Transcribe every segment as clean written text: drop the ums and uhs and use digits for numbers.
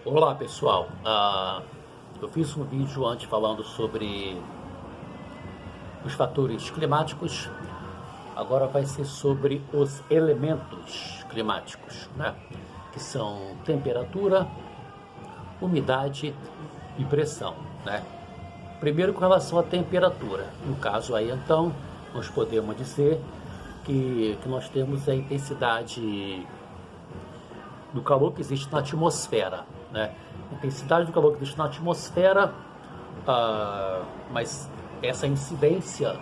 Olá pessoal, eu fiz um vídeo antes falando sobre os fatores climáticos, agora vai ser sobre os elementos climáticos, né? Que são temperatura, umidade e pressão, né? Primeiro com relação à temperatura, no caso aí então nós podemos dizer que nós temos a intensidade do calor que existe na atmosfera, né? A intensidade do calor que existe na atmosfera, mas essa incidência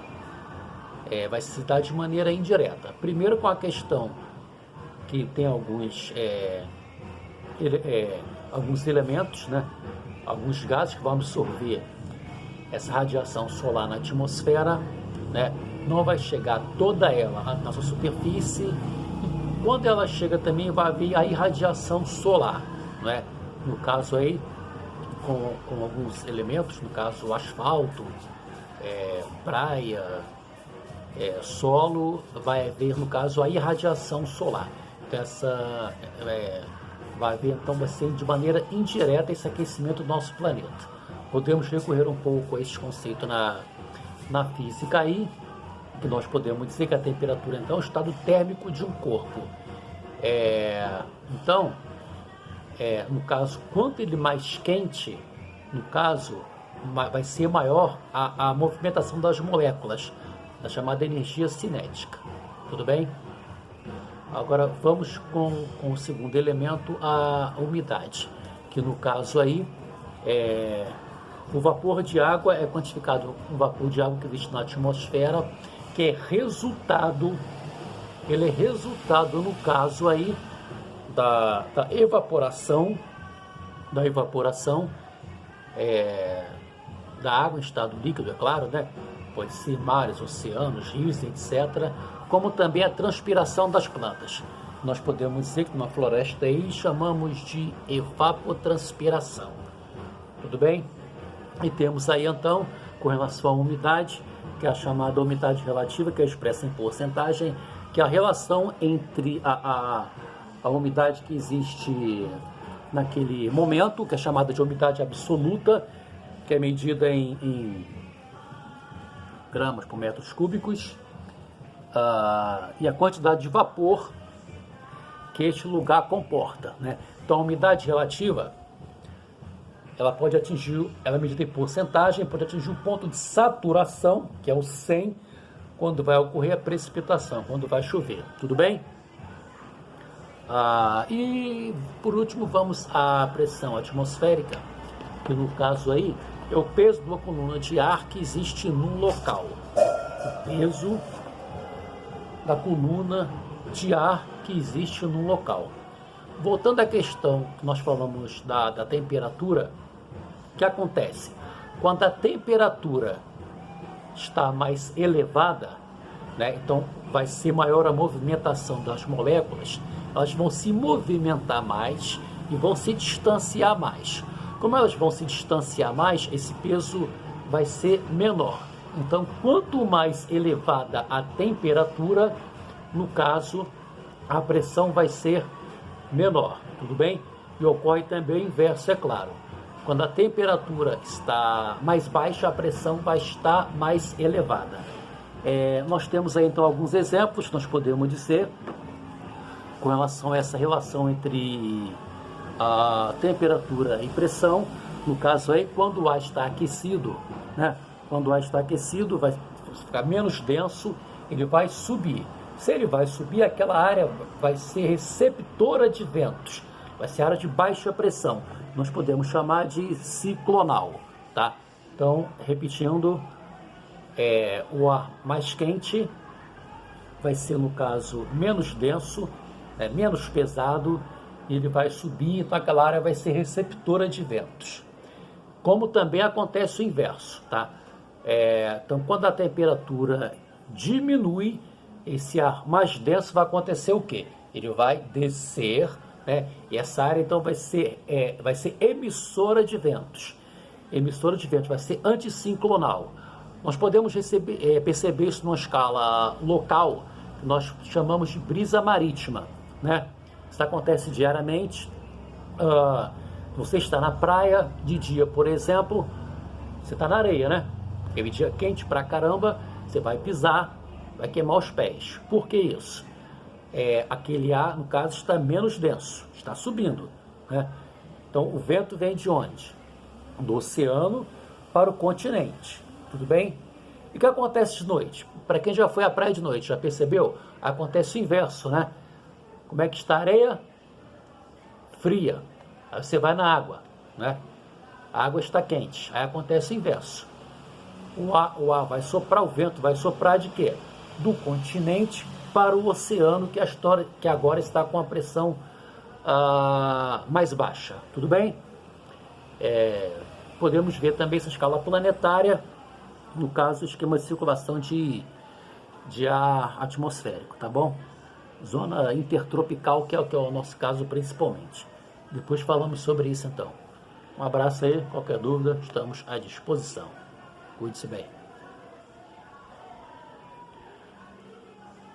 vai se dar de maneira indireta. Primeiro com a questão que tem alguns elementos, né? Alguns gases que vão absorver essa radiação solar na atmosfera, né? Não vai chegar toda ela na sua superfície. Quando ela chega também vai haver a irradiação solar, né? No caso aí, com alguns elementos, no caso o asfalto, praia, solo, vai haver no caso a irradiação solar. Então vai haver, então vai ser de maneira indireta esse aquecimento do nosso planeta. Podemos recorrer um pouco a esse conceito na física aí, que nós podemos dizer que a temperatura então é o estado térmico de um corpo. Então, no caso, quanto ele mais quente, no caso, vai ser maior a movimentação das moléculas, da chamada energia cinética. Tudo bem? Agora vamos com o segundo elemento, a umidade, que no caso aí o vapor de água é quantificado, um vapor de água que existe na atmosfera, que é resultado, no caso aí da evaporação da água em estado líquido, é claro, né? Pode ser mares, oceanos, rios, etc. Como também a transpiração das plantas. Nós podemos dizer que numa floresta aí chamamos de evapotranspiração. Tudo bem? E temos aí então, com relação à umidade, que é a chamada umidade relativa, que é expressa em porcentagem, que é a relação entre a umidade que existe naquele momento, que é chamada de umidade absoluta, que é medida em gramas por metros cúbicos, e a quantidade de vapor que este lugar comporta, né? Então a umidade relativa, ela é medida em porcentagem, pode atingir o ponto de saturação, que é o 100, quando vai ocorrer a precipitação, quando vai chover. Tudo bem? E por último vamos à pressão atmosférica, que no caso aí é o peso de uma coluna de ar que existe num local. O peso da coluna de ar que existe num local. Voltando à questão que nós falamos da temperatura, o que acontece? Quando a temperatura está mais elevada, né, então vai ser maior a movimentação das moléculas, elas vão se movimentar mais e vão se distanciar mais. Como elas vão se distanciar mais, esse peso vai ser menor. Então, quanto mais elevada a temperatura, no caso, a pressão vai ser menor, tudo bem? E ocorre também o inverso, é claro. Quando a temperatura está mais baixa, a pressão vai estar mais elevada. Nós temos aí então alguns exemplos que nós podemos dizer com relação a essa relação entre a temperatura e pressão. No caso aí, quando o ar está aquecido, né? Quando o ar está aquecido, vai ficar menos denso, ele vai subir. Se ele vai subir, aquela área vai ser receptora de ventos, vai ser área de baixa pressão. Nós podemos chamar de ciclonal, tá? Então, repetindo, o ar mais quente vai ser, no caso, menos denso, menos pesado, e ele vai subir, então aquela área vai ser receptora de ventos. Como também acontece o inverso, tá? Então, quando a temperatura diminui, esse ar mais denso vai acontecer o quê? Ele vai descer, né? E essa área então vai ser emissora de ventos. Emissora de ventos vai ser anticiclonal. Nós podemos perceber isso numa escala local, que nós chamamos de brisa marítima, né? Isso acontece diariamente. Você está na praia, de dia, por exemplo, você está na areia, né? Aquele dia quente pra caramba, você vai pisar, vai queimar os pés. Por que isso? Aquele ar, no caso, está menos denso, está subindo, né? Então, o vento vem de onde? Do oceano para o continente, tudo bem? E o que acontece de noite? Para quem já foi à praia de noite, já percebeu? Acontece o inverso, né? Como é que está a areia? Fria. Aí você vai na água, né? A água está quente. Aí acontece o inverso. O ar vai soprar, o vento vai soprar de quê? Do continente para o oceano, que agora está com a pressão mais baixa. Tudo bem? Podemos ver também essa escala planetária, no caso, o esquema de circulação de ar atmosférico, tá bom? Zona intertropical, que é o nosso caso principalmente. Depois falamos sobre isso então. Um abraço aí, qualquer dúvida, estamos à disposição. Cuide-se bem.